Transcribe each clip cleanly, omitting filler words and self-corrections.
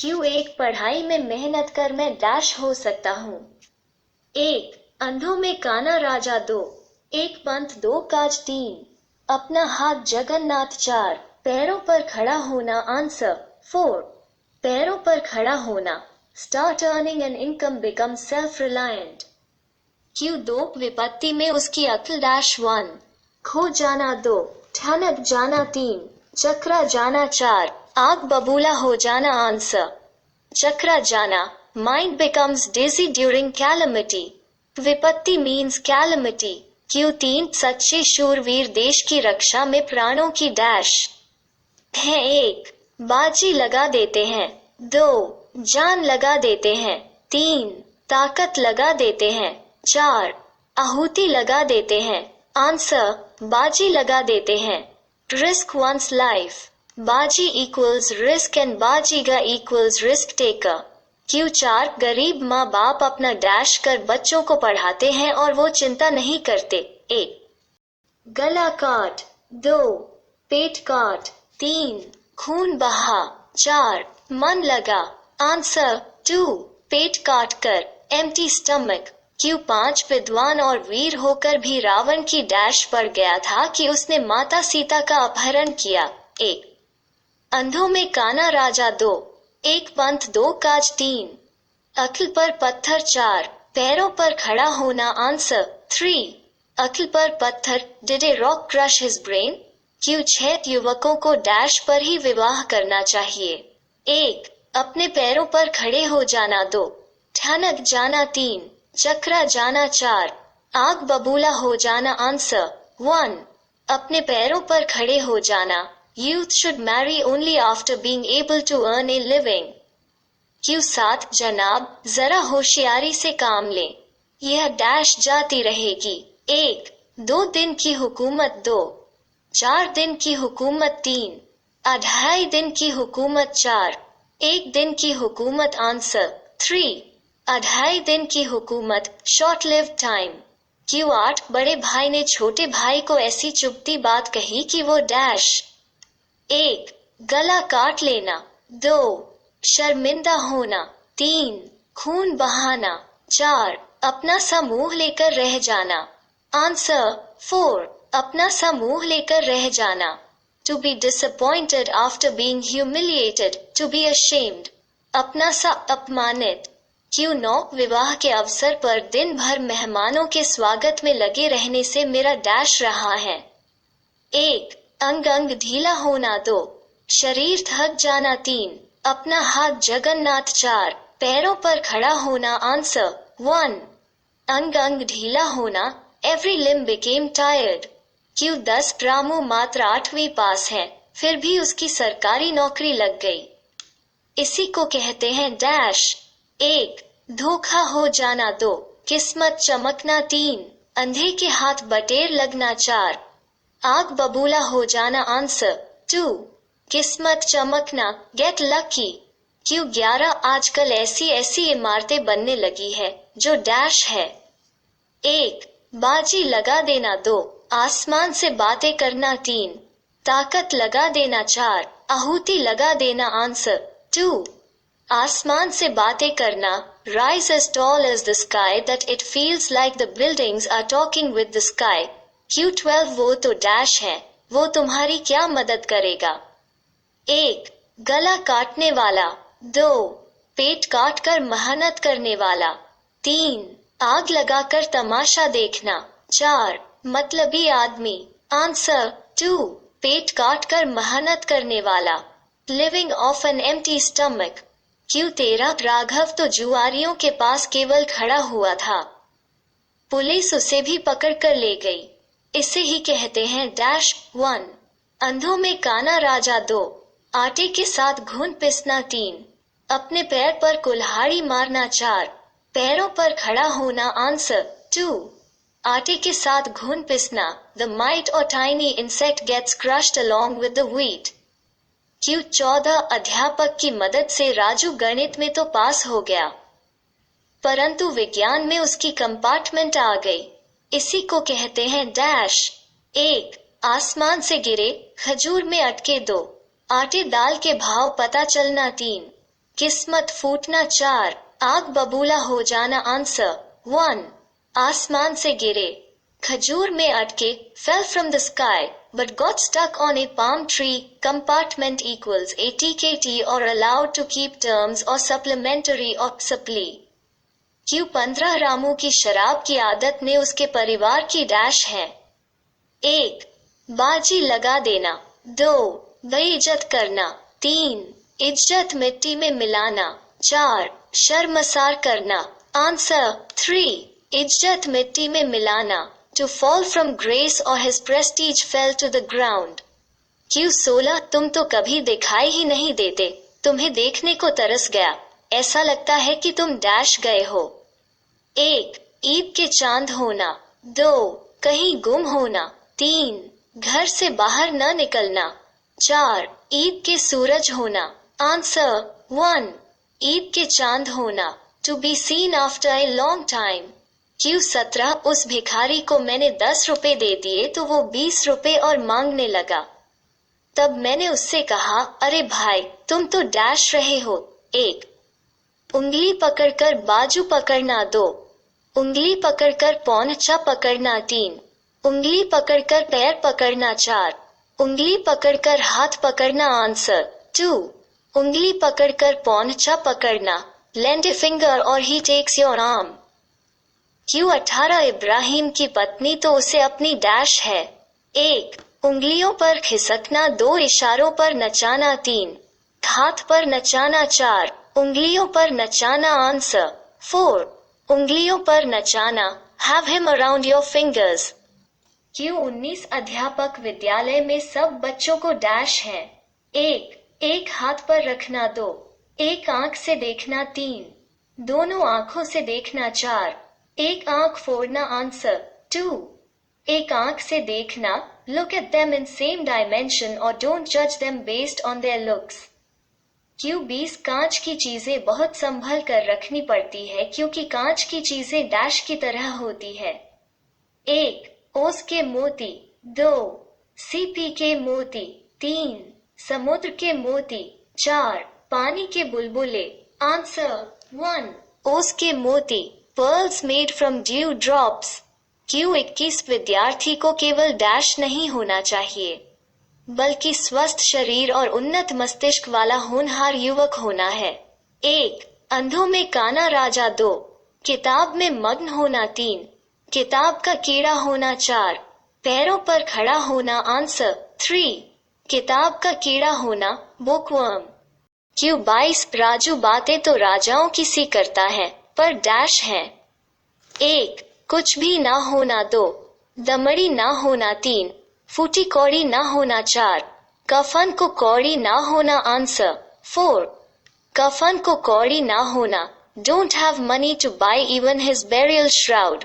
क्यों एक पढ़ाई में मेहनत कर मैं डैश हो सकता हूँ। एक अंधों में काना राजा दो, एक पंथ दो काज तीन, अपना हाथ जगन्नाथ चार, पैरों पर खड़ा होना आंसर फोर, पैरों पर खड़ा होना start earning an income become self reliant. क्यों दो विपत्ति में उसकी अक्ल डैश वन, खो जाना दो, ठनक जाना तीन, चकरा जाना चार, आग बबूला हो जाना आंसर चकरा जाना माइंड बिकम्स डिजी ड्यूरिंग कैलमिटी। विपत्ति मीन्स कैलमिटी। क्यों तीन सच्चे शूरवीर देश की रक्षा में प्राणों की डैश है। एक बाजी लगा देते हैं, दो जान लगा देते हैं, तीन ताकत लगा देते हैं, चार आहुति लगा देते हैं। आंसर बाजी लगा देते हैं। रिस्क वंस लाइफ, बाजी इक्वल्स रिस्क एंड बाजीगा इक्वल्स रिस्क टेकर। क्यों चार गरीब माँ बाप अपना डैश कर बच्चों को पढ़ाते हैं और वो चिंता नहीं करते। एक गला काट, दो पेट काट, तीन खून बहा, चार मन लगा। आंसर टू पेट काट कर एम्प्टी स्टमक। क्यों पांच विद्वान और वीर होकर भी रावण की डैश पड़ गया था कि उसने माता सीता का अपहरण किया। एक अंधों में काना राजा दो, एक पंथ दो काज तीन, अक्ल पर पत्थर चार, पैरों पर खड़ा होना आंसर थ्री, अक्ल पर पत्थर did a rock crush his brain. क्यों छह युवकों को डैश पर ही विवाह करना चाहिए। एक अपने पैरों पर खड़े हो जाना दो, ठनक जाना तीन, चकरा जाना चार, आग बबूला हो जाना आंसर वन, अपने पैरों पर खड़े हो जाना। Youth should marry only after being able to earn a living. क्यों साथ जनाब जरा होशियारी से काम लें, यह डैश जाती रहेगी। एक दो दिन की हुकूमत दो, चार दिन की हुकूमत तीन, अढ़ाई दिन की हुकूमत चार, एक दिन की हुकूमत आंसर थ्री, अढ़ाई दिन की हुकूमत शॉर्ट लिव्ड टाइम। क्यों आठ बड़े भाई ने छोटे भाई को ऐसी चुभती बात कही कि वो डैश। एक गला काट लेना, दो शर्मिंदा होना, तीन खून बहाना, चार अपना सा मुंह लेकर रह जाना। आंसर फोर अपना सा मुंह लेकर रह जाना। To be disappointed after being humiliated, to be ashamed, अपना सा अपमानित। क्यों नौ विवाह के अवसर पर दिन भर मेहमानों के स्वागत में लगे रहने से मेरा डैश रहा है। एक अंग अंग ढीला होना दो, शरीर थक जाना तीन, अपना हाथ जगन्नाथ चार, पैरों पर खड़ा होना आंसर वन, अंग अंग ढीला होना एवरी लिम्ब बिकेम टायर्ड। क्यों 10 रामू मात्र 8वीं पास है, फिर भी उसकी सरकारी नौकरी लग गई। इसी को कहते हैं डैश। एक धोखा हो जाना दो, किस्मत चमकना तीन, अंधे के हाथ बटेर लगना चार, आग बबूला हो जाना आंसर टू, किस्मत चमकना गेट लकी। क्यों 11 आजकल ऐसी ऐसी इमारतें बनने लगी है जो डैश है। एक बाजी लगा देना दो, आसमान से बातें करना तीन, ताकत लगा देना चार, आहुति लगा देना आंसर टू, आसमान से बातें करना rise as tall as the sky that it feels like the buildings are talking with the sky. क्यों 12 वो तो डैश है, वो तुम्हारी क्या मदद करेगा। एक गला काटने वाला, दो पेट काट कर मेहनत करने वाला, तीन आग लगाकर तमाशा देखना, चार मतलबी आदमी। आंसर टू पेट काट कर मेहनत करने वाला, living of an empty stomach. क्यों 13 राघव तो जुआरियों के पास केवल खड़ा हुआ था, पुलिस उसे भी पकड़ कर ले गई। इसे ही कहते हैं डैश वन अंधों में काना राजा दो, आटे के साथ घुन पिसना तीन, अपने पैर पर कुल्हाड़ी मारना चार, पैरों पर खड़ा होना आंसर टू, आटे के साथ घुन पिसना द माइट और tiny insect gets crushed along with the wheat. Q 14 अध्यापक की मदद से राजू गणित में तो पास हो गया, परंतु विज्ञान में उसकी कंपार्टमेंट आ गई। इसी को कहते हैं डैश। एक आसमान से गिरे खजूर में अटके दो, आटे दाल के भाव पता चलना तीन, किस्मत फूटना 4, आग बबूला हो जाना आंसर 1, आसमान से गिरे, खजूर में अटके, fell from the sky, but got stuck on a palm tree, compartment equals a TKT or allowed to keep terms or supplementary or supply. Q15 Ramu की शराब की आदत ने उसके परिवार की डैश है। 1, बाजी लगा देना, 2, बेइज्जत करना, 3, इज्जत मिट्टी में मिलाना, 4, शर्मसार करना, आंसर 3, इज्जत मिट्टी में मिलाना, to fall from grace or his prestige fell to the ground. Q16 तुम तो कभी दिखाई ही नहीं देते, तुम्हें देखने को तरस गया, ऐसा लगता है कि तुम डैश गए हो। 1, ईद के चांद होना, 2, कहीं गुम होना, 3, घर से बाहर न निकलना, 4, ईद के सूरज होना, आंसर 1, ईद के चांद होना, to be seen after a long time. Q17 उस भिखारी को मैंने 10 रुपए दे दिए तो वो 20 रुपए और मांगने लगा। तब मैंने उससे कहा, अरे भाई तुम तो डैश रहे हो। 1, उंगली पकड़कर बाजू पकड़ना, 2, उंगली पकड़कर पौंचा पकड़ना, 3, उंगली पकड़कर पैर पकड़ना, 4, उंगली पकड़कर हाथ पकड़ना, आंसर 2, उंगली पकड़कर पौंचा पकड़ना, lend a finger or he takes your arm. Q18 Ibrahim की पत्नी तो उसे अपनी डैश है। 1, उंगलियों पर खिसकना, 2, इशारों पर नचाना, 3, हाथ पर नचाना, 4, उंगलियों पर नचाना, आंसर 4, उंगलियों पर नचाना, have him around your fingers. Q19 अध्यापक विद्यालय में सब बच्चों को डैश है। 1, एक हाथ पर रखना, 2, एक आंख से देखना, 3, दोनों आंखों से देखना, 4, एक आंख फोड़ना, आंसर 2, एक आंख से देखना, look at them in same dimension or don't judge them based on their looks. Q20 कांच की चीजें बहुत संभल कर रखनी पड़ती है क्योंकि कांच की चीजें डैश की तरह होती है। 1, ओस के मोती, 2, सीपी के मोती, 3, समुद्र के मोती, 4, पानी के बुलबुले, आंसर 1, ओस के मोती, pearls made from dew drops. Q21 विद्यार्थी को केवल डैश नहीं होना चाहिए बल्कि स्वस्थ शरीर और उन्नत मस्तिष्क वाला होनहार युवक होना है। 1, अंधों में काना राजा, 2, किताब में मग्न होना, 3, किताब का कीड़ा होना, 4, पैरों पर खड़ा होना, आंसर 3, किताब का कीड़ा होना, बुकवर्म। Q22 राजू बातें तो राजाओं की सी करता है पर डैश है। 1, कुछ भी ना होना, 2, दमड़ी ना होना, 3, फूटी कौड़ी ना होना, 4, कफन को कौड़ी ना होना, आंसर 4, कफन को कौड़ी ना होना, don't have money to buy even his burial shroud.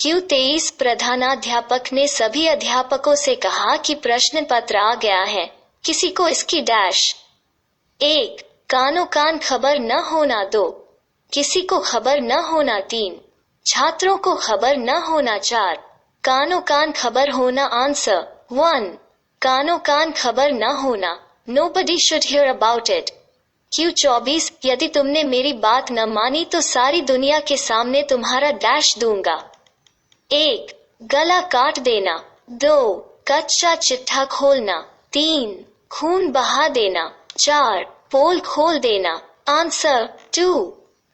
Q23 प्रधानाध्यापक ने सभी अध्यापकों से कहा कि प्रश्न पत्र आ गया है, किसी को इसकी डैश। 1, कानो कान खबर न होना, 2, किसी को खबर न होना, 3, छात्रों को खबर न होना, 4, कानो कान खबर होना, आंसर 1, कानो कान खबर न होना, nobody should hear about it. Q24 यदि तुमने मेरी बात न मानी तो सारी दुनिया के सामने तुम्हारा डैश दूंगा। 1, गला काट देना, 2, कच्चा चिट्ठा खोलना, 3, खून बहा देना, 4, पोल खोल देना, आंसर 2,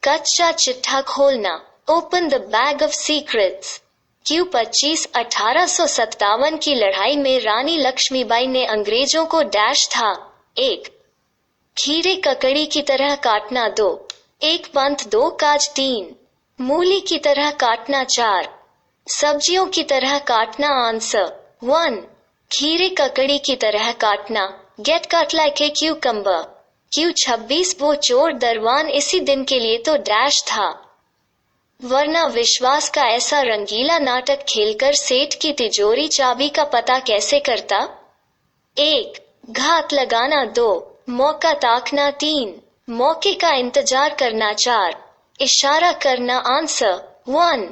कच्चा चिट्ठा खोलना, open the bag of secrets. Q25 1857 की लड़ाई में रानी लक्ष्मीबाई ने अंग्रेजों को डैश था। 1, खीरे ककड़ी की तरह काटना, 2, एक पंथ 2 काज, 3, मूली की तरह काटना, 4, सब्जियों की तरह काटना, आंसर 1, खीरे ककड़ी की तरह काटना, get cut like a cucumber. Q26 वो चोर दरवान इसी दिन के लिए तो डैश था वरना विश्वास का ऐसा रंगीला नाटक खेलकर सेठ की तिजोरी चाबी का पता कैसे करता। 1, घात लगाना, 2, मौका ताकना, 3, मौके का इंतजार करना, 4, इशारा करना, आंसर 1,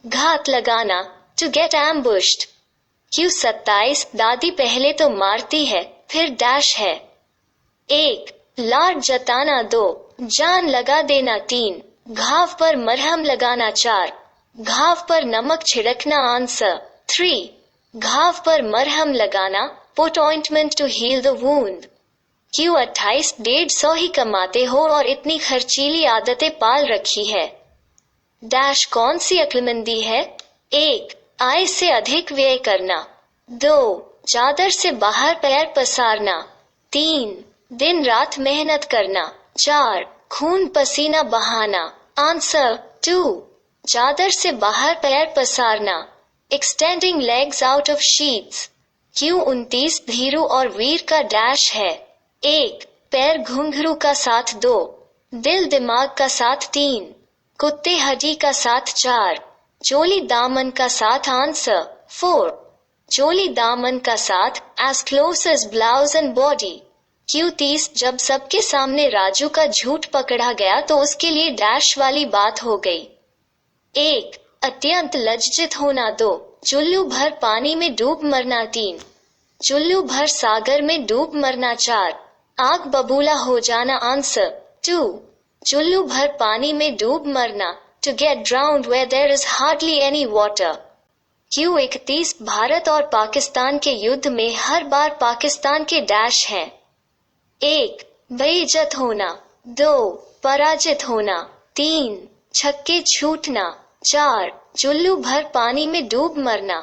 घात लगाना, टू गेट एम्बुश्ड। Q27 दादी पहले तो मारती है फिर डैश है। 1, लाड जताना, 2, जान लगा देना 3, घाव पर मरहम लगाना 4, घाव पर नमक छिड़कना आंसर 3, घाव पर मरहम लगाना, put ointment to heal the wound. Q 28,150 ही कमाते हो और इतनी खर्चीली आदतें पाल रखी है? डैश कौन सी अक्लमंदी है? 1, आय से अधिक व्यय करना, 2, चादर से बाहर पैर पसारना, 3, दिन रात मेहनत करना, 4, खून पसीना बहाना। आंसर 2, चादर से बाहर पैर पसारना, extending legs out of sheets. Q 29 Dhiru और वीर का डैश है? 1, पैर घुंघरू का साथ 2, दिल दिमाग का साथ 3, कुत्ते हड्डी का साथ 4, चोली दामन का साथ आंसर 4, चोली दामन का साथ as close as blouse and body. Q 30 जब सबके सामने राजू का झूठ पकड़ा गया तो उसके लिए डैश वाली बात हो गई। 1, अत्यंत लज्जित होना, 2, चुल्लू भर पानी में डूब मरना, 3, चुल्लू भर सागर में डूब मरना, 4, आग बबूला हो जाना आंसर 2, चुल्लू भर पानी में डूब मरना, to get drowned where there is hardly any water. Q 31 Bharat और पाकिस्तान के युद्ध में हर बार पाकिस्तान के डैश हैं? 1, बेइज्जत होना, 2, पराजित होना, 3, छक्के छूटना, 4, चुल्लू भर पानी में डूब मरना।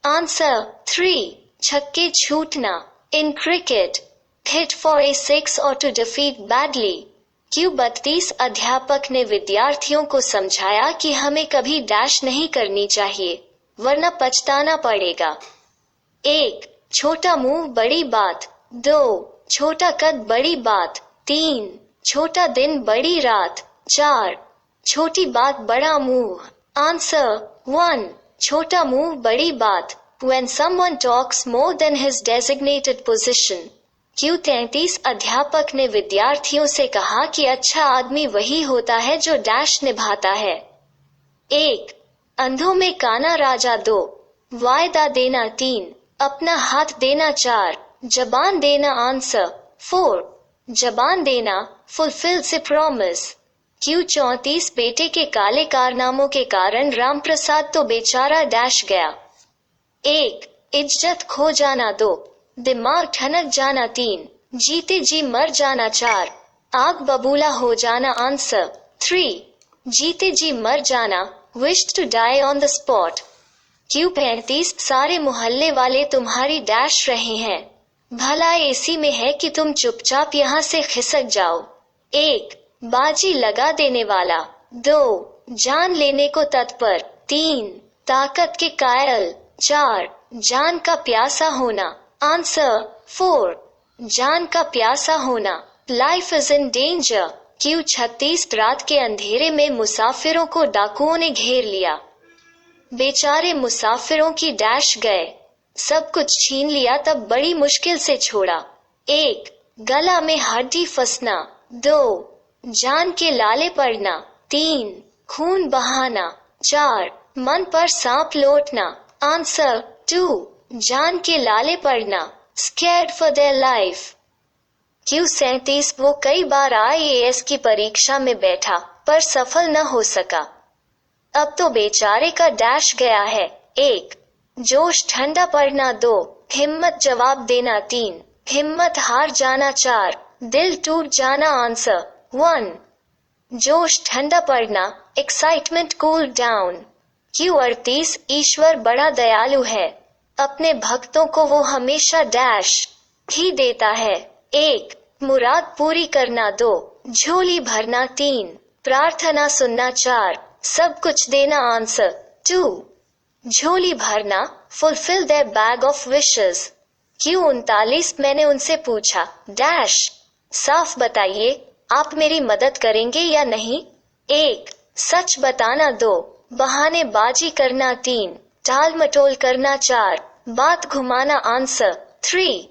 आंसर 3, छक्के छूटना। In cricket, hit for a 6 और टू डिफीट बैडली। क्यों 32 अध्यापक ने विद्यार्थियों को समझाया कि हमें कभी डैश नहीं करनी चाहिए, वरना पछताना पड़ेगा। 1, छोटा मुंह बड़ी बात, 2, छोटा कद बड़ी बात, 3, छोटा दिन बड़ी रात, 4, छोटी बात बड़ा मुंह। आंसर 1, छोटा मुंह बड़ी बात। When someone talks more than his designated position. क्यों 33 अध्यापक ने विद्यार्थियों से कहा कि अच्छा आदमी वही होता है जो डैश निभाता है। 1, अंधों में काना राजा, 2, वायदा देना, 3, अपना हाथ देना, 4, जबान देना आंसर 4, जबान देना, फुलफिल्स ए प्रॉमिस। क्यों 34 बेटे के काले कारनामों के कारण रामप्रसाद तो बेचारा डैश गया। 1, इज्जत खो जाना, 2, दिमाग ठनक जाना, 3, जीते जी मर जाना, 4, आग बबूला हो जाना आंसर 3, जीते जी मर जाना, wished to die on the spot. Q 35 सारे मोहल्ले वाले तुम्हारी डैश रहे हैं, भला एसी में है कि तुम चुपचाप यहाँ से खिसक जाओ। 1, बाजी लगा देने वाला, 2, जान लेने को तत्पर, 3, ताकत के कायल, 4, जान का प्यासा होना। आंसर 4, जान का प्यासा होना। Life is in danger. क्यों 36 रात के अंधेरे में मुसाफिरों को डाकुओं ने घेर लिया, बेचारे मुसाफिरों की डैश गए, सब कुछ छीन लिया तब बड़ी मुश्किल से छोड़ा। 1, गला में हड्डी फंसना, 2, जान के लाले पड़ना, 3, खून बहाना, 4, मन पर सांप लौटना। आंसर 2, जान के लाले पड़ना, स्कैर्ड फॉर देयर लाइफ। क्यों 37 वो कई बार IAS की परीक्षा में बैठा पर सफल न हो सका, अब तो बेचारे का डैश गया है। 1, जोश ठंडा पड़ना, 2, हिम्मत जवाब देना, 3, हिम्मत हार जाना, 4, दिल टूट जाना। आंसर 1, जोश ठंडा पड़ना, एक्साइटमेंट कूल डाउन। क्यों 38 ईश्वर बड़ा दयालु है, अपने भक्तों को वो हमेशा डैश ही देता है। 1, मुराद पूरी करना, 2, झोली भरना, 3, प्रार्थना सुनना, 4, सब कुछ देना। आंसर 2, झोली भरना, fulfil their bag of wishes. क्यों 39 मैंने उनसे पूछा डैश, साफ बताइए आप मेरी मदद करेंगे या नहीं। 1, सच बताना, 2, बहानेबाजी करना, 3, टाल मटोल करना, 4, बात घुमाना। आंसर 3,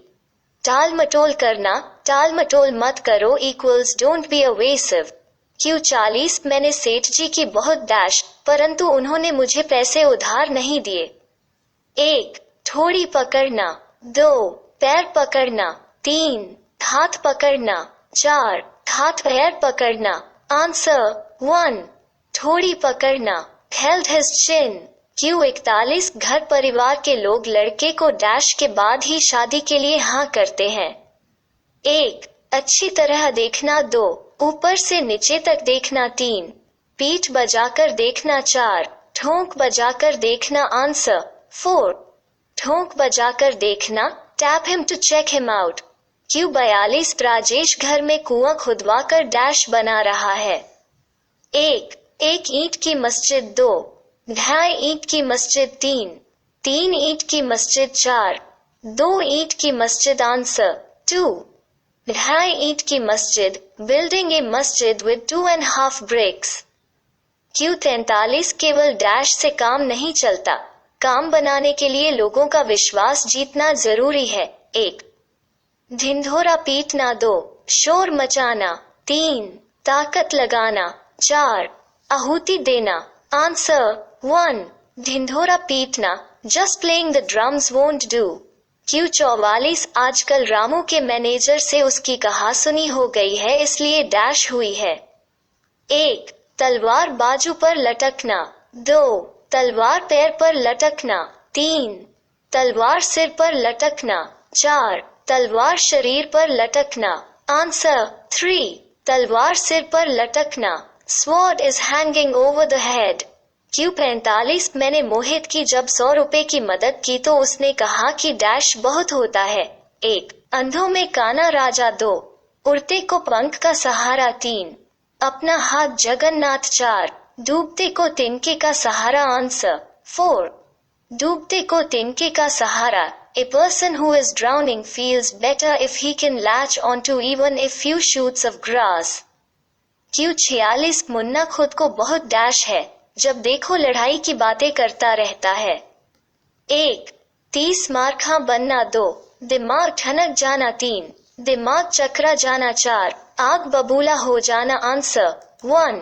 टाल मटोल करना, टाल मटोल मत करो इक्वल्स डोंट बी अवेसिव। क्यों 40 मैंने सेठ जी की बहुत डैश, परंतु उन्होंने मुझे पैसे उधार नहीं दिए। 1, ठोड़ी पकड़ना, 2, पैर पकड़ना, 3, हाथ पकड़ना, 4, हाथ पैर पकड़ना। आंसर 1 ठोड़ी पकड़ना। हेल्ड हिज चिन। क्यू 41 घर परिवार के लोग लड़के को डैश के बाद ही शादी के लिए हाँ करते हैं। 1 अच्छी तरह देखना। 2 ऊपर से नीचे तक देखना। 3 पीठ बजाकर देखना। 4 ठोंक बजाकर देखना। आंसर 4 ठोंक बजाकर देखना। Tap him to check him out. Q 42 राजेश घर में कुआं खुदवा कर डैश बना रहा है। 1 एक ईंट की मस्जिद। 2 ढाई ईंट की मस्जिद। 3 ईंट की मस्जिद। 4 2 ईंट की मस्जिद। आंसर 2 ढाई ईंट की मस्जिद। बिल्डिंग ए मस्जिद विद 2.5 bricks। क्यू 43 केवल डैश से काम नहीं चलता। काम बनाने के लिए लोगों का विश्वास जीतना जरूरी है। 1 ढिंढोरा पीटना। 2 शोर मचाना। 3 ताकत लगाना। 4 आहुति देना। आंसर 1 ढिंढोरा पीटना। Just playing the drums won't do. Q 44 आजकल रामू के मैनेजर से उसकी कहासुनी हो गई है इसलिए डैश हुई है। 1 तलवार बाजू पर लटकना। 2 तलवार पैर पर लटकना। 3 तलवार सिर पर लटकना। 4 तलवार शरीर पर लटकना। आंसर 3 तलवार सिर पर लटकना। Sword is hanging over the head. Q 45 मैंने मोहित की जब 100 रुपए की मदद की तो उसने कहा कि डैश बहुत होता है। 1 अंधों में काना राजा। 2 उड़ते को पंख का सहारा। 3 अपना हाथ जगन्नाथ। 4 डूबते को तिनके का सहारा। आंसर 4 डूबते को तिनके का सहारा। A person who is drowning feels better if he can latch onto even a few shoots of grass। Q 46 Munna खुद को बहुत डैश है। जब देखो लड़ाई की बातें करता रहता है। 1 30 मारखा बनना। 2 दिमाग ठनक जाना। 3 दिमाग चकरा जाना। 4 आग बबूला हो जाना। आंसर 1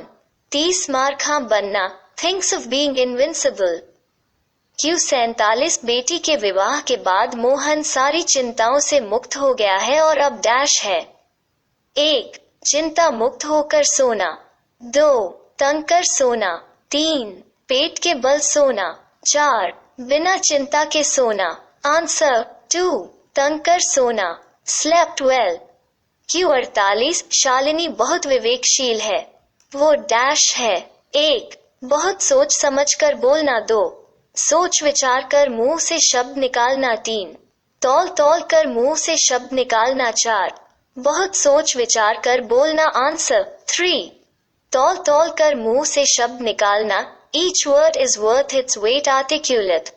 30 मारखा बनना। Thinks of being invincible. Q 47 बेटी के विवाह के बाद मोहन सारी चिंताओं से मुक्त हो गया है और अब डैश है। 1 चिंता मुक्त होकर सोना। 2 तंग कर सोना। 3 पेट के बल सोना। 4 बिना चिंता के सोना। आंसर 2 तंग कर सोना। Slept well. क्यू 48 शालिनी बहुत विवेकशील है। वो डैश है। 1 बहुत सोच समझ कर बोलना। 2 सोच विचार कर मुंह से शब्द निकालना। 3 तौल तौल कर मुंह से शब्द निकालना। 4 बहुत सोच विचार कर बोलना। आंसर 3 तौल तौल कर मुंह से शब्द निकालना। Each word is worth its weight articulate.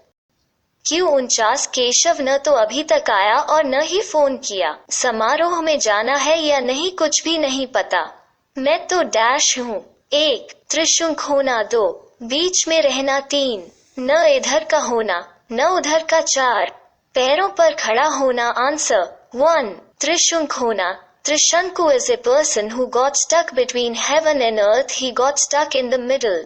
Q 49 केशव न तो अभी तक आया और न ही फोन किया। समारोह में जाना है या नहीं कुछ भी नहीं पता। मैं तो डैश हूँ। 1 त्रिशंक होना। 2 बीच में रहना। 3 न इधर का होना न उधर का। 4 पैरों पर खड़ा होना। आंसर 1 त्रिशंक होना। त्रिशंकु is a person who got stuck between heaven and earth. He got stuck in the middle।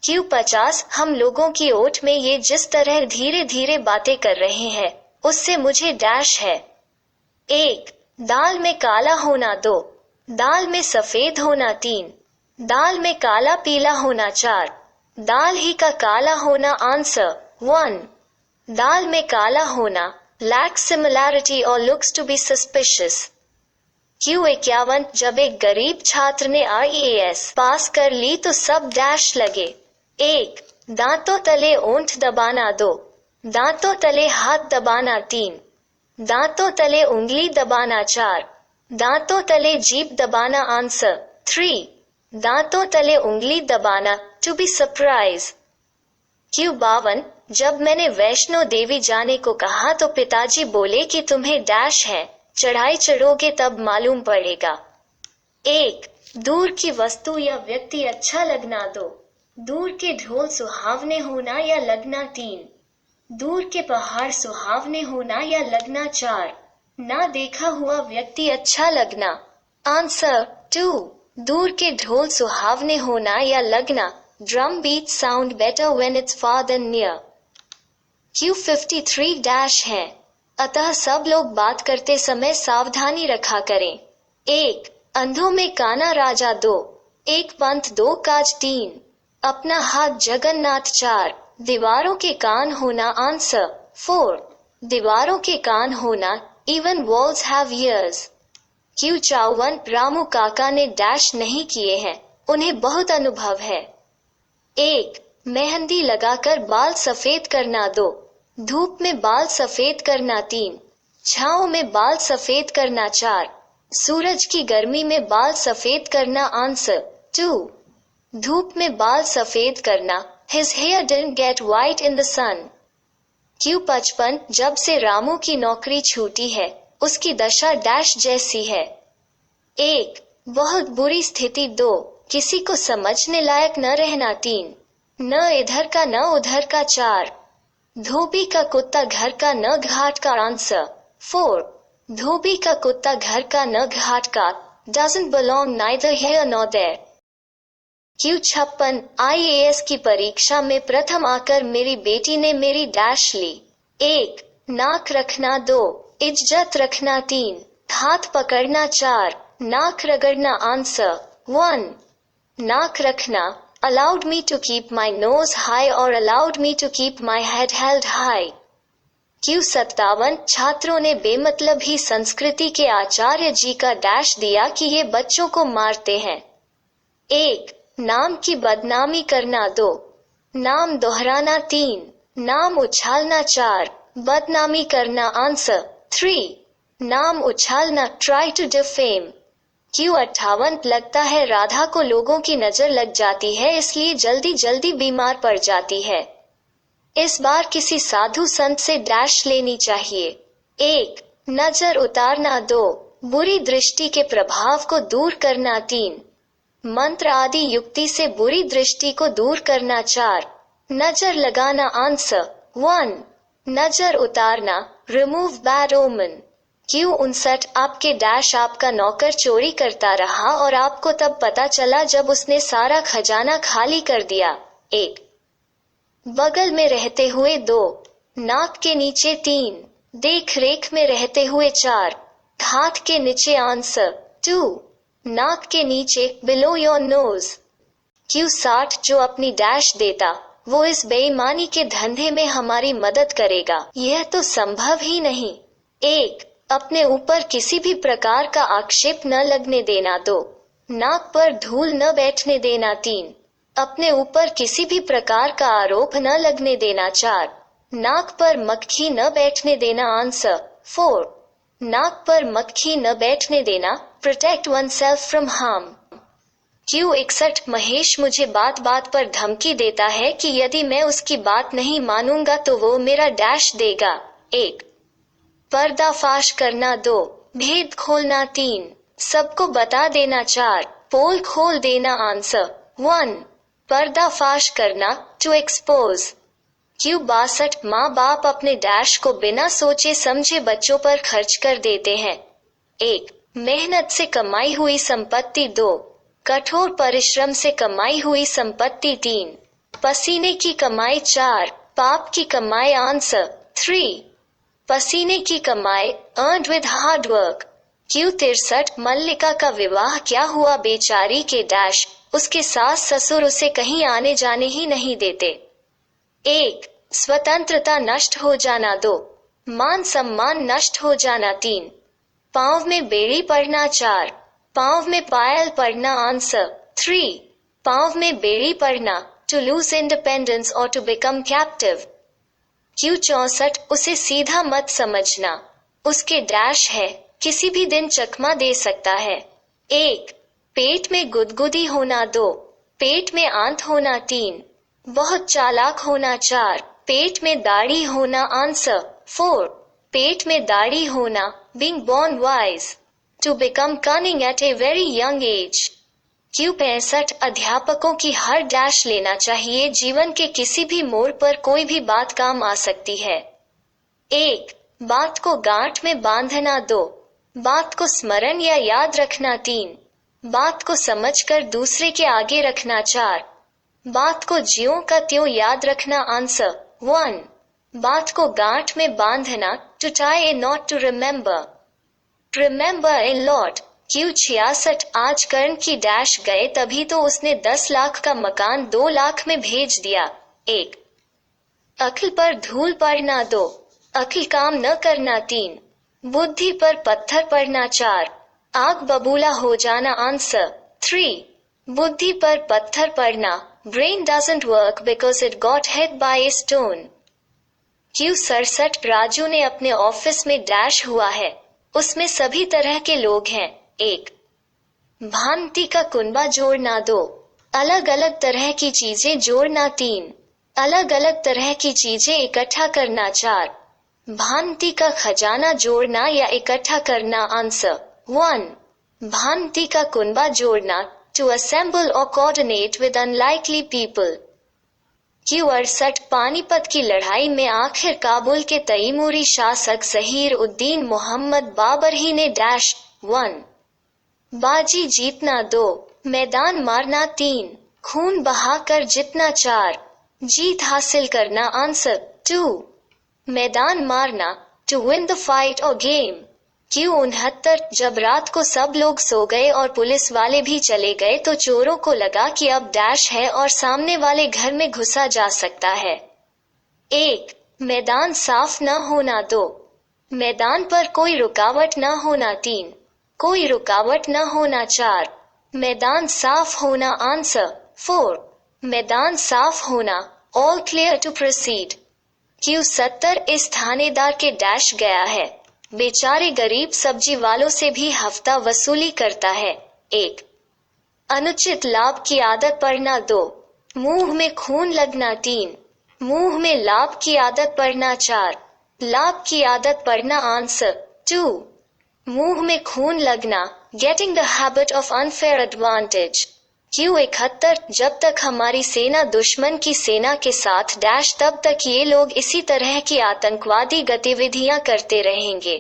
Q 50 हम लोगों की ओट में ये जिस तरह धीरे धीरे बातें कर रहे हैं उससे मुझे डैश है। 1 दाल में काला होना। 2 दाल में सफेद होना। 3 दाल में काला पीला होना। 4 दाल ही का काला होना। आंसर 1 दाल में काला होना। lacks similarity or looks to be suspicious। Q 51 जब एक गरीब छात्र ने IAS पास कर ली तो सब डैश लगे। 1 दांतों तले ओंठ दबाना। 2 दांतों तले हाथ दबाना। 3 दांतों तले उंगली दबाना। 4 दांतों तले जीभ दबाना। आंसर 3 दांतों तले उंगली दबाना। To be surprise. क्यू 52 जब मैंने वैष्णो देवी जाने को कहा तो पिताजी बोले कि तुम्हें डैश है, चढ़ाई चढ़ोगे तब मालूम पड़ेगा। 1 दूर की वस्तु या व्यक्ति अच्छा लगना। 2 दूर के ढोल सुहावने होना या लगना। 3 दूर के पहाड़ सुहावने होना या लगना। 4 ना देखा हुआ व्यक्ति अच्छा लगना। आंसर 2 दूर के ढोल सुहावने होना या लगना। Drum beat sound better when it's far than near. Q 53 dash है, अतः सब लोग बात करते समय सावधानी रखा करें। 1 अंधों में काना राजा 2, एक पंथ 2 काज 3, अपना हाथ जगन्नाथ 4, दीवारों के कान होना आंसर 4, दीवारों के कान होना, even walls have years. Q 54 Ramu काका ने डैश नहीं किए हैं, उन्हें बहुत अनुभव है। 1. मेहंदी लगाकर बाल सफेद करना 2, धूप में बाल सफेद करना 3, छांव में बाल सफेद करना 4, सूरज की गर्मी में बाल सफेद करना आंसर 2, धूप में बाल सफेद करना, his hair didn't get white in the sun। Q 55 जब से रामू की नौकरी छूटी है, उसकी दशा डैश जैसी है। 1. बहुत बुरी स्थिति 2, किसी को समझने लायक न रहना 3, न इधर का न उधर का 4, धोबी का कुत्ता घर का न घाट का आंसर 4, धोबी का कुत्ता घर का न घाट का, doesn't belong neither here nor there। Q 56 IAS की परीक्षा में प्रथम आकर मेरी बेटी ने मेरी डैश ली। 1. नाक रखना 2, इज्जत रखना 3, हाथ पकड़ना 4, नाक रगड़ना आंसर 1, नाक रखना, allowed me to keep my nose high or allowed me to keep my head held high। Q 57 छात्रों ने बेमतलब ही संस्कृति के आचार्य जी का डैश दिया कि ये बच्चों को मारते हैं। 1. नाम की बदनामी करना 2, नाम दोहराना 3, नाम उछालना 4, बदनामी करना आंसर 3, नाम उछालना try to defame। क्यू 58 लगता है राधा को लोगों की नजर लग जाती है इसलिए जल्दी जल्दी बीमार पड़ जाती है। इस बार किसी साधु संत से डैश लेनी चाहिए। 1. नजर उतारना 2, बुरी दृष्टि के प्रभाव को दूर करना 3, मंत्र आदि युक्ति से बुरी दृष्टि को दूर करना 4, नजर लगाना आंसर 1, नजर उतारना रिमूव बैड ओमन। क्यू 59 आपके डैश आपका नौकर चोरी करता रहा और आपको तब पता चला जब उसने सारा खजाना खाली कर दिया। 1. बगल में रहते हुए 2, नाक के नीचे 3, देख रेख में रहते हुए 4, हाथ के नीचे आंसर 2, नाक के नीचे बिलो योर नोज। क्यू 60 जो अपनी डैश देता वो इस बेईमानी के धंधे में हमारी मदद करेगा, यह तो संभव ही नहीं। 1. अपने ऊपर किसी भी प्रकार का आक्षेप न लगने देना 2, नाक पर धूल न बैठने देना 3, अपने ऊपर किसी भी प्रकार का आरोप न लगने देना 4, नाक पर मक्खी न बैठने देना आंसर 4, नाक पर मक्खी न बैठने देना protect oneself from harm। Q 61 Mahesh मुझे बात बात पर धमकी देता है कि यदि मैं उसकी बात नहीं मानूंगा तो वो मेरा डैश देगा। 1. पर्दाफाश करना 2, भेद खोलना 3, सबको बता देना 4, पोल खोल देना आंसर 1, पर्दाफाश करना टू एक्सपोज। क्यू 62 माँ बाप अपने डैश को बिना सोचे समझे बच्चों पर खर्च कर देते हैं। 1. मेहनत से कमाई हुई संपत्ति 2, कठोर परिश्रम से कमाई हुई संपत्ति 3, पसीने की कमाई 4, पाप की कमाई आंसर 3, पसीने की कमाई earned with hard work. Q 63 मल्लिका का विवाह क्या हुआ बेचारी के डैश, उसके सास ससुर उसे कहीं आने जाने ही नहीं देते। 1. स्वतंत्रता नष्ट हो जाना 2, मान सम्मान नष्ट हो जाना 3, पांव में बेड़ी पड़ना 4, पांव में पायल पड़ना आंसर 3, पांव में बेड़ी पड़ना टू लूज इंडिपेंडेंस और टू बिकम कैप्टिव। क्यू 64 उसे सीधा मत समझना, उसके डैश है, किसी भी दिन चकमा दे सकता है। 1. पेट में गुदगुदी होना 2, पेट में आंत होना 3, बहुत चालाक होना 4, पेट में दाढ़ी होना आंसर 4, पेट में दाढ़ी होना being born wise, to become cunning at a very young age। Q 65 अध्यापकों की हर डैश लेना चाहिए, जीवन के किसी भी मोड़ पर कोई भी बात काम आ सकती है। 1. बात को गांठ में बांधना 2, बात को स्मरण या याद रखना 3, बात को समझकर दूसरे के आगे रखना 4, बात को ज्यों का त्यों याद रखना आंसर 1, बात को गांठ में बांधना to tie a knot to remember. Remember a lot, Q 66 आज कर्ण की डैश गए तभी तो उसने 10 लाख का मकान 2 लाख में भेज दिया। 1 अक्ल पर धूल पड़ना 2 अक्ल काम न करना 3 बुद्धि पर पत्थर पड़ना 4 आग बबूला हो जाना आंसर 3 बुद्धि पर पत्थर पड़ना brain doesn't work because it got hit by a stone. Q 67 Raju ने अपने ऑफिस में डैश हुआ है, उसमें सभी तरह के लोग हैं। 1 भांति का कुनबा जोड़ना 2 अलग अलग तरह की चीजें जोड़ना 3 अलग अलग तरह की चीजें इकट्ठा करना 4 भांति का खजाना जोड़ना या इकट्ठा करना आंसर 1 भांति का कुनबा जोड़ना to assemble or coordinate with unlikely people। Q 68 Panipat की लड़ाई में आखिर काबुल के तैमूरी शासक ज़हीर उद्दीन मोहम्मद बाबर ही ने डैश 1 बाजी जीतना 2 मैदान मारना 3 खून बहाकर जितना 4 जीत हासिल करना आंसर 2 मैदान मारना टू विन द फाइट और गेम। क्यू 69 जब रात को सब लोग सो गए और पुलिस वाले भी चले गए तो चोरों को लगा कि अब डैश है और सामने वाले घर में घुसा जा सकता है। 1 मैदान साफ न होना 2 मैदान पर कोई रुकावट न होना 3 कोई रुकावट न होना 4 मैदान साफ होना आंसर 4 मैदान साफ होना all clear to proceed. Q 70 इस थानेदार के डैश गया है, बेचारे गरीब सब्जी वालों से भी हफ्ता वसूली करता है। 1 अनुचित लाभ की आदत पड़ना 2 मुंह में खून लगना 3 मुंह में लाभ की आदत पड़ना 4 लाभ की आदत पड़ना आंसर 2 मुंह में खून लगना getting the habit of unfair advantage. Q 71 जब तक हमारी सेना दुश्मन की सेना के साथ डैश तब तक ये लोग इसी तरह की आतंकवादी गतिविधियां करते रहेंगे।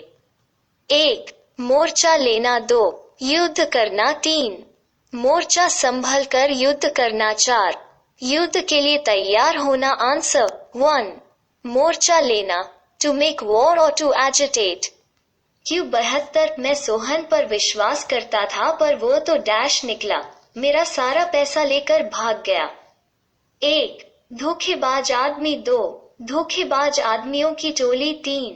1 मोर्चा लेना 2 युद्ध करना 3 मोर्चा संभल कर युद्ध करना 4 युद्ध के लिए तैयार होना आंसर 1 मोर्चा लेना टू मेक वॉर और टू एजिटेट। क्यू 72 मैं सोहन पर विश्वास करता था पर वो तो डैश निकला, मेरा सारा पैसा लेकर भाग गया। 1 धोखेबाज आदमी 2 धोखेबाज आदमियों की टोली 3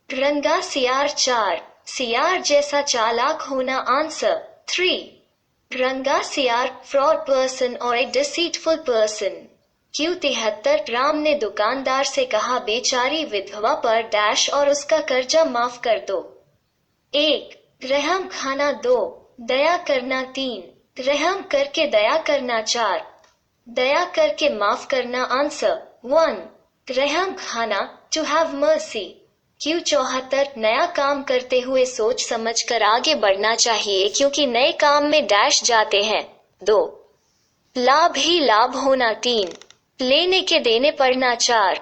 रंगा सियार 4 सियार जैसा चालाक होना आंसर 3 रंगा सियार फ्रॉड पर्सन और ए डिसीटफुल पर्सन। क्यू 73 राम ने दुकानदार से कहा बेचारी विधवा पर डैश और उसका कर्जा माफ कर दो। 1 रहम खाना 2 दया करना 3 रहम करके दया करना 4 दया करके माफ करना आंसर 1 रहम खाना टू हैव मर्सी। क्यू 74 नया काम करते हुए सोच समझकर आगे बढ़ना चाहिए क्योंकि नए काम में डैश जाते हैं। 2 लाभ ही लाभ होना 3 लेने के देने पड़ना 4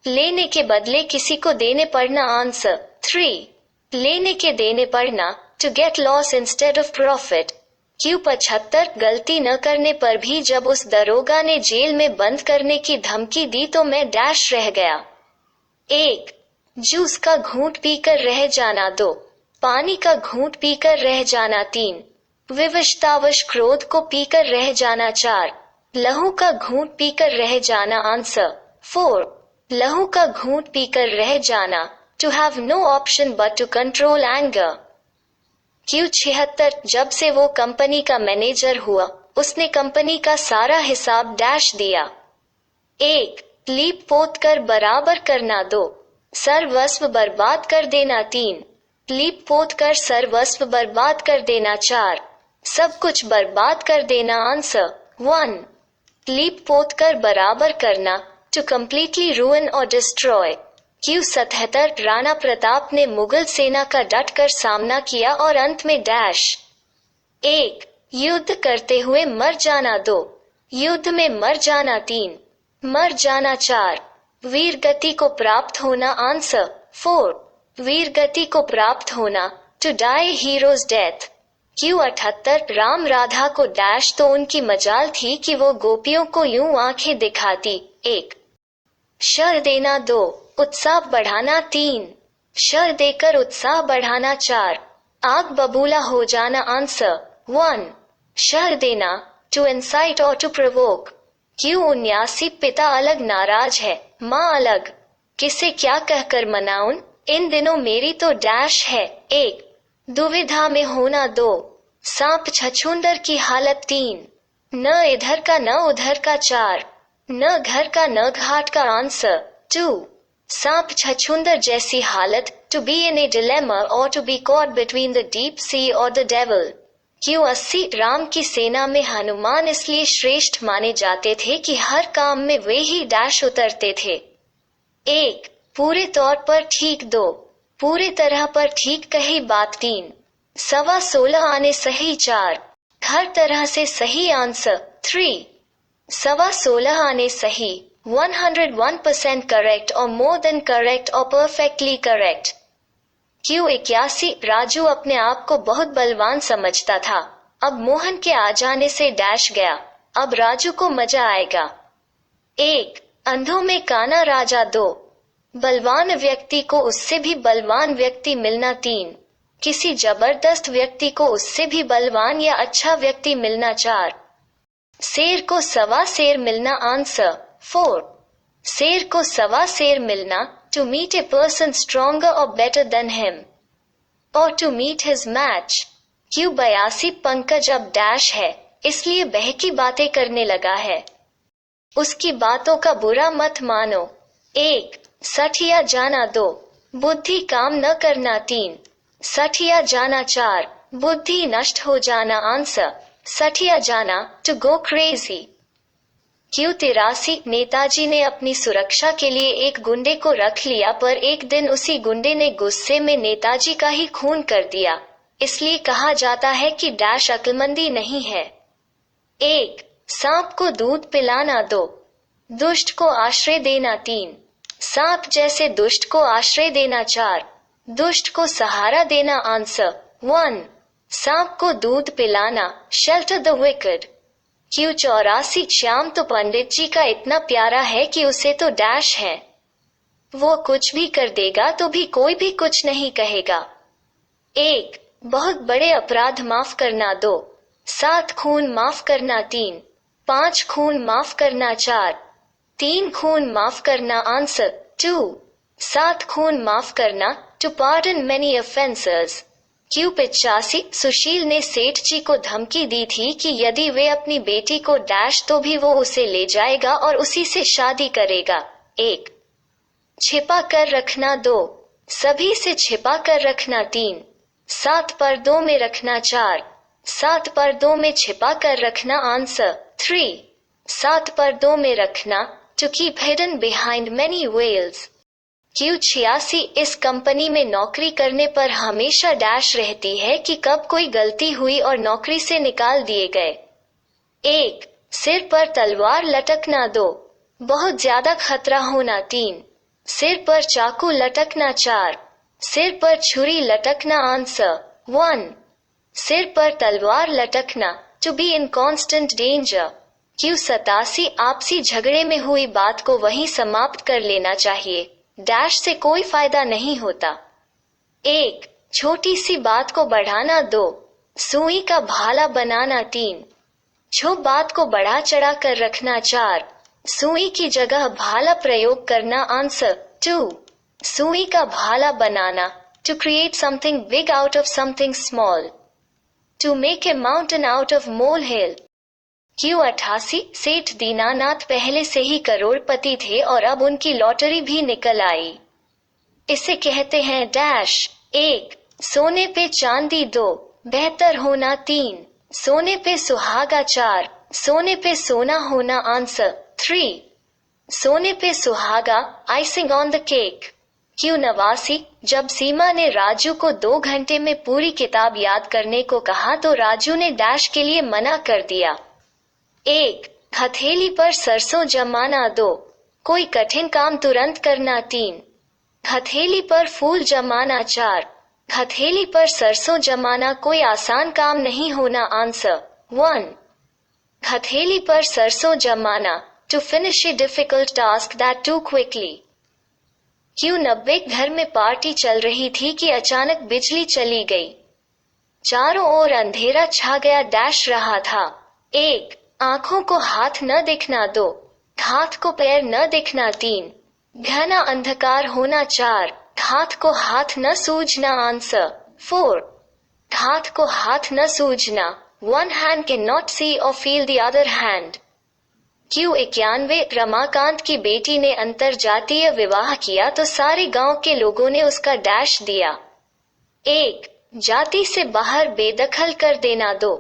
लेने के बदले किसी को देने पड़ना आंसर 3 लेने के देने पड़ना to get loss instead of profit. Q 75 गलती न करने पर भी जब उस दरोगा ने जेल में बंद करने की धमकी दी तो मैं डैश रह गया। 1 जूस का घूंट पीकर रह जाना 2 पानी का घूंट पीकर रह जाना 3 विवशतावश क्रोध को पीकर रह जाना 4 लहू का घूंट पीकर रह जाना आंसर 4 लहू का घूंट पीकर रह जाना to have no option but to control anger. Q 76 जब से वो कंपनी का मैनेजर हुआ उसने कंपनी का सारा हिसाब डैश दिया। 1 लीप पोत कर बराबर करना 2 सर्वस्व बर्बाद कर देना 3 लीप पोत कर सर्वस्व बर्बाद कर देना 4 सब कुछ बर्बाद कर देना आंसर 1 लीप पोत कर बराबर करना टू कम्प्लीटली रूइन और डिस्ट्रॉय। क्यू 77 राणा प्रताप ने मुगल सेना का डट कर सामना किया और अंत में डैश। 1 युद्ध करते हुए मर जाना 2 युद्ध में मर जाना 3 मर जाना 4 वीर गति को प्राप्त होना आंसर 4 वीर गति को प्राप्त होना to die heroes death. Q 78 Ram Radha को डैश तो उनकी मजाल थी कि वो गोपियों को यूं आंखें दिखाती। 1 शर देना 2 उत्साह बढ़ाना 3 शर देकर उत्साह बढ़ाना 4 आग बबूला हो जाना आंसर 1. शर देना, टू इंसाइट और टू प्रोवोक. क्यों 79 पिता अलग नाराज है, माँ अलग, किसे क्या कहकर मनाऊं, इन दिनों मेरी तो डैश है. 1. दुविधा में होना. 2. सांप छछूंदर की हालत. 3. न इधर का न उधर का. 4. न घर का न घाट का. आंसर 2. सांप छछूंदर जैसी हालत, to be in a dilemma और to be caught between the deep sea और द डेविल. क्यों 80 राम की सेना में हनुमान इसलिए श्रेष्ठ माने जाते थे कि हर काम में वे ही डैश उतरते थे. 1. पूरे तौर पर ठीक. 2. पूरे तरह पर ठीक कही बात. 3. 16.25 आने सही. 4. हर तरह से सही. आंसर 3. 16.25 आने सही. 101% करेक्ट और मोर देन करेक्ट और परफेक्टली करेक्ट. क्यों 81 राजू अपने आप को बहुत बलवान समझता था. अब मोहन के आ जाने से डैश गया. अब राजू को मजा आएगा. 1. अंधों में काना राजा. 2. बलवान व्यक्ति को उससे भी बलवान व्यक्ति मिलना. 3. किसी जबरदस्त व्यक्ति को उससे भी बलवान या अच्छा व्यक्ति मिलना. 4. शेर को सवा शेर मिलना. आंसर 4. शेर को सवा शेर मिलना, to meet a person stronger or better than him or to meet his match. Q 82 Pankaj अब डैश है, इसलिए बहकी बातें करने लगा है. उसकी बातों का बुरा मत मानो. 1. सठिया जाना. 2. बुद्धि काम न करना. 3. सठिया जाना. 4. बुद्धि नष्ट हो जाना. आंसर सठिया जाना, टू गो क्रेजी. क्यों 83 नेताजी ने अपनी सुरक्षा के लिए एक गुंडे को रख लिया, पर एक दिन उसी गुंडे ने गुस्से में नेताजी का ही खून कर दिया, इसलिए कहा जाता है कि डैश अक्लमंदी नहीं है. 1. सांप को दूध पिलाना. 2. दुष्ट को आश्रय देना. 3. सांप जैसे दुष्ट को आश्रय देना. 4. दुष्ट को सहारा देना. आंसर 1. सांप को दूध पिलाना, शेल्टर द विकेड. क्यों 84 श्याम तो पंडित जी का इतना प्यारा है कि उसे तो डैश है. वो कुछ भी कर देगा तो भी कोई भी कुछ नहीं कहेगा. 1. बहुत बड़े अपराध माफ करना. 2. 7 खून माफ करना. 3. 5 खून माफ करना. 4. 3 खून माफ करना. आंसर 2. 7 खून माफ करना, टू पार्डन मेनी ऑफेंसेस. क्यों 85 सुशील ने सेठ जी को धमकी दी थी कि यदि वे अपनी बेटी को डैश तो भी वो उसे ले जाएगा और उसी से शादी करेगा. 1. छिपा कर रखना. 2. सभी से छिपा कर रखना. 3. 7 पर्दों में रखना. 4. 7 पर्दों में छिपा कर रखना. आंसर 3. 7 पर्दों में रखना, to keep hidden behind many veils. Q 86 इस कंपनी में नौकरी करने पर हमेशा डैश रहती है कि कब कोई गलती हुई और नौकरी से निकाल दिए गए. 1. सिर पर तलवार लटकना. 2. बहुत ज्यादा खतरा होना. 3. सिर पर चाकू लटकना. 4. सिर पर छुरी लटकना. आंसर 1. सिर पर तलवार लटकना, to be in constant danger. Q 87 आपसी झगड़े में हुई बात को वहीं समाप्त कर लेना चाहिए, डैश से कोई फायदा नहीं होता. 1. छोटी सी बात को बढ़ाना. 2. सुई का भाला बनाना. 3. छो बात को बढ़ा चढ़ा कर रखना. 4. सुई की जगह भाला प्रयोग करना. आंसर 2. सुई का भाला बनाना, to create something big out of something small. To make a mountain out of molehill. Q 88 सेठ दीनानाथ पहले से ही करोड़पति थे और अब उनकी लॉटरी भी निकल आई. इसे कहते हैं डैश. 1. सोने पे चांदी. 2. बेहतर होना. 3. सोने पे सुहागा. 4. सोने पे सोना होना. आंसर 3. सोने पे सुहागा, आइसिंग ऑन द केक. क्यों 89 जब सीमा ने राजू को 2 घंटे में पूरी किताब याद करने को कहा तो राजू ने डैश के लिए मना कर दिया. 1. हथेली पर सरसों जमाना. 2. कोई कठिन काम तुरंत करना. 3. हथेली पर फूल जमाना. 4. हथेली पर सरसों जमाना कोई आसान काम नहीं होना. आंसर 1. हथेली पर सरसों जमाना, to finish a difficult task that too quickly. Q 90 घर में पार्टी चल रही थी कि अचानक बिजली चली गई. चारों ओर अंधेरा छा गया डैश रहा था। 1. आंखों को हाथ न दिखना। 2. हाथ को पैर न दिखना। 3. घना अंधकार होना। 4. हाथ को हाथ न सूझना। आंसर 4. हाथ को हाथ न सूझना। One hand cannot see or feel the other hand. Q. 91 Ramakant की बेटी ने अंतरजातीय विवाह किया तो सारे गांव के लोगों ने उसका डैश दिया। 1. जाति से बाहर बेदखल कर देना। 2.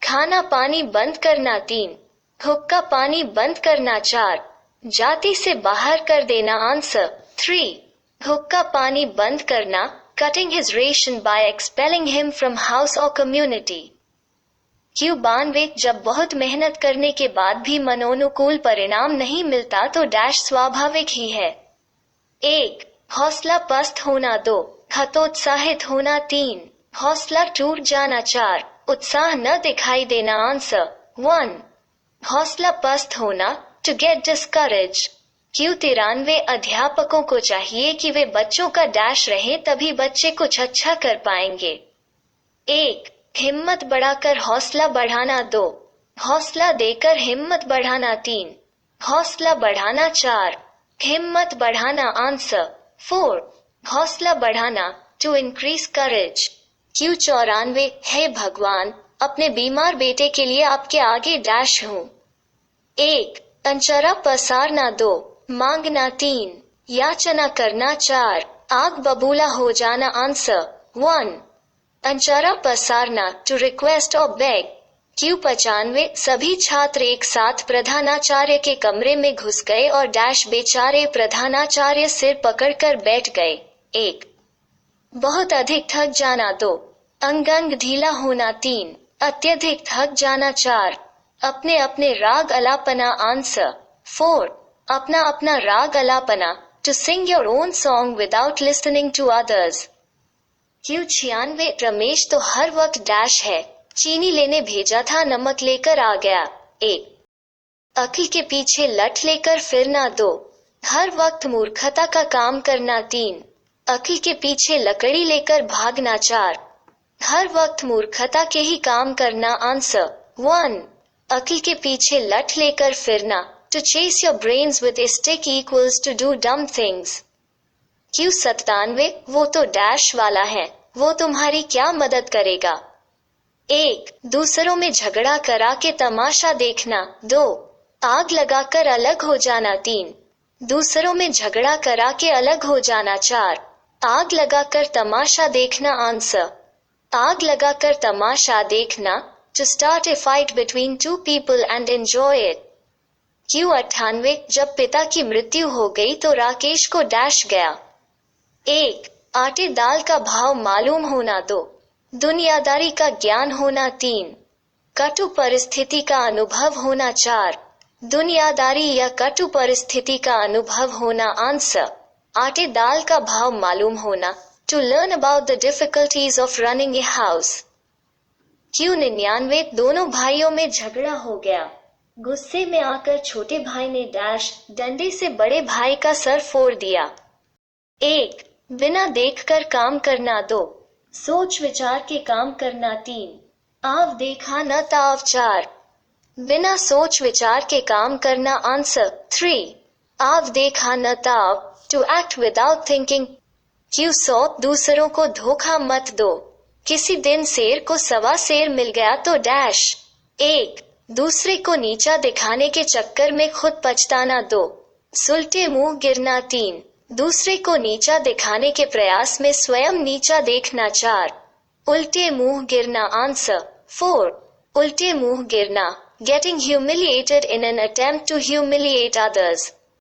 खाना पानी बंद करना। 3. हुक्का पानी बंद करना। 4. जाति से बाहर कर देना। आंसर 3. हुक्का पानी बंद करना, cutting his ration by expelling him from house or community. Q. 92 जब बहुत मेहनत करने के बाद भी मनोनुकूल परिणाम नहीं मिलता तो डैश स्वाभाविक ही है। 1. हौसला पस्त होना। 2. हतोत्साहित होना। 3. हौसला टूट जाना। 4. उत्साह न दिखाई देना। आंसर 1. हौसला पस्त होना, to get discouraged. Q. 93 अध्यापकों को चाहिए कि वे बच्चों का डैश रहे तभी बच्चे कुछ अच्छा कर पाएंगे। 1. हिम्मत बढ़ाकर हौसला बढ़ाना। 2. हौसला देकर हिम्मत बढ़ाना। 3. हौसला बढ़ाना। 4. हिम्मत बढ़ाना। आंसर 4. हौसला बढ़ाना, टू इंक्रीज करेज। Q. 94 हे भगवान, अपने बीमार बेटे के लिए आपके आगे डैश हूँ। 1. पंचरा पसारना। 2. मांगना। 3. याचना करना। 4. आग बबूला हो जाना। आंसर 1. पंचरा पसारना, टू रिक्वेस्ट और बेग। Q. 95 सभी छात्र एक साथ प्रधानाचार्य के कमरे में घुस गए और डैश बेचारे प्रधानाचार्य सिर पकड़कर बैठ गए। 1. बहुत अधिक थक जाना। 2. अंग ढीला होना। 3. अत्यधिक थक जाना। 4. अपने अपने राग अलापना। आंसर 4. अपना अपना राग अलापना, to sing your own song without listening to others. Q. 96 रमेश तो हर वक्त डैश है, चीनी लेने भेजा था नमक लेकर आ गया। 1. अक्ल के पीछे लठ लेकर फिरना। 2. हर वक्त मूर्खता का काम करना। 3. अक्ल के पीछे लकड़ी लेकर भागना। 4. हर वक्त मूर्खता के ही काम करना। आंसर 1. अक्ल के पीछे लठ लेकर फिरना, to chase your brains with a stick equals to do dumb things. Q. 97 वो तो डैश वाला है, वो तुम्हारी क्या मदद करेगा। 1. दूसरों में झगड़ा करा के तमाशा देखना। 2. आग लगाकर अलग हो जाना। 3. दूसरों में झगड़ा करा के अलग हो जाना। 4. आग लगाकर तमाशा देखना। आंसर आग लगाकर तमाशा देखना, to start a fight between two people and enjoy it. Q. 98 जब पिता की मृत्यु हो गई तो राकेश को डैश गया। 1. आटे दाल का भाव मालूम होना। 2. दुनियादारी का ज्ञान होना। 3. कटु परिस्थिति का अनुभव होना। 4. दुनियादारी या कटु परिस्थिति का अनुभव होना। आंसर आटे दाल का भाव मालूम होना, to learn about the difficulties of running a house. Q. 99 दोनों भाइयों में झगड़ा हो गया। गुस्से में आकर छोटे भाई ने डैश डंडे से बड़े भाई का सर फोड़ दिया। 1. बिना देखकर काम करना। 2. सोच विचार के काम करना। 3. आव देखा न ताव। 4. बिना सोच विचार के काम करना। आंसर 3. आव देखा न ताव, to act without thinking. Q. 100 दूसरों को धोखा मत दो। किसी दिन शेर को सवा शेर मिल गया तो डैश। 1. दूसरे को नीचा दिखाने के चक्कर में खुद पछताना। 2. सुलटे मुंह गिरना। 3. दूसरे को नीचा दिखाने के प्रयास में स्वयं नीचा देखना। 4. उल्टे मुंह गिरना। आंसर 4. उल्टे मुंह गिरना, getting humiliated in an attempt to humiliate others.